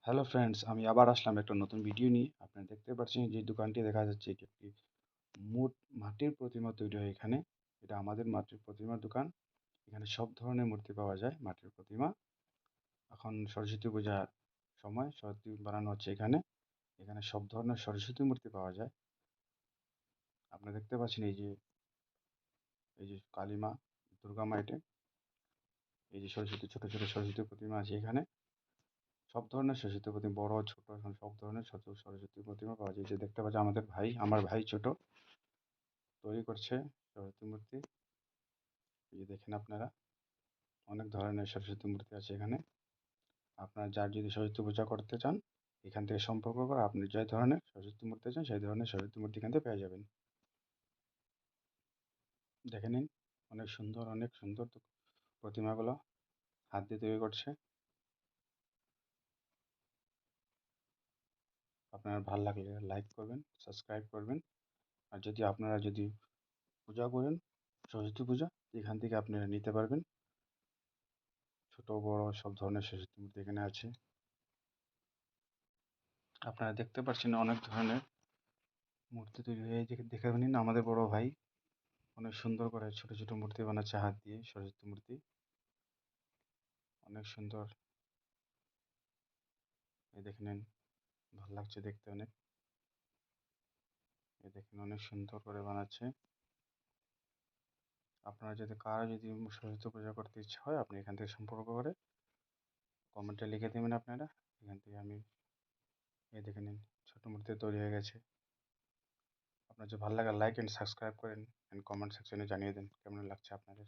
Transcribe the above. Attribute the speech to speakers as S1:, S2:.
S1: Hello friends, আমি আবার আসলাম একটা নতুন ভিডিও নিয়ে। আপনারা দেখতে পাচ্ছেন যে দোকানটি দেখা যাচ্ছে, এটি একটি মূর্ত মাটির প্রতিমা তৈরি হয় এখানে। এটা আমাদের মাটির প্রতিমার দোকান। এখানে সব ধরনের মূর্তি পাওয়া যায়, মাটির প্রতিমা। এখন সরস্বতী পূজার সময় সরস্বতী বানানো হচ্ছে এখানে। এখানে সব ধরনের সরস্বতী মূর্তি পাওয়া যায়। আপনারা দেখতে পাচ্ছেন এই যে কালী মা, দুর্গা মা, এই যে সরস্বতী, ছোট ছোট সরস্বতী প্রতিমা আছে এখানে। সব ধরনের সরস্বতী প্রতিমা, বড় ছোট এখন সব ধরনের সরস্বতী প্রতিমা পাওয়া যায়। যে দেখতে পাচ্ছি আমার ভাই ছোট তৈরি করছে সরস্বতী মূর্তি। এই যে দেখেন আপনারা, অনেক ধরনের সরস্বতী মূর্তি আছে এখানে। আপনারা যার যদি সরস্বতী পূজা করতে চান, এখান থেকে সম্পর্ক করে আপনি যে ধরনের সরস্বতী মূর্তি চান সেই ধরনের সরস্বতী মূর্তি এখান থেকে পেয়ে যাবেন। দেখে নিন, অনেক সুন্দর প্রতিমাগুলো হাত দিয়ে তৈরি করছে। আপনার ভালো লাগলে লাইক করবেন, সাবস্ক্রাইব করবেন। আর আপনারা যদি পূজা করেন, সরস্বতী পূজা, এখান থেকে আপনারা নিতে পারবেন। ছোট বড় সব ধরনের সরস্বতী মূর্তি এখানে আছে। আপনারা দেখতে পাচ্ছেন অনেক ধরনের মূর্তি তৈরি হয়ে দেখে নিন। আমাদের বড় ভাই অনেক সুন্দর করে ছোট ছোট মূর্তি বানাচ্ছে হাত দিয়ে, সরস্বতী মূর্তি অনেক সুন্দর। এই দেখে নিন, ভালো লাগছে দেখতে অনেক। এই দেখেন, অনেক সুন্দর করে বানাচ্ছে। আপনারা কারো যদি সরস্বতী পূজা করতে ইচ্ছা হয়, আপনি এখান থেকে সম্পর্ক করে কমেন্টে লিখে দেবেন আপনারা। এখান থেকে আমি, এই দেখে নিন, ছোট মূর্তি তৈরি হয়ে গেছে। আপনার যদি ভালো লাগে লাইক অ্যান্ড সাবস্ক্রাইব করেন, অ্যান্ড কমেন্ট সেকশনে জানিয়ে দেন কেমন লাগছে আপনাদের।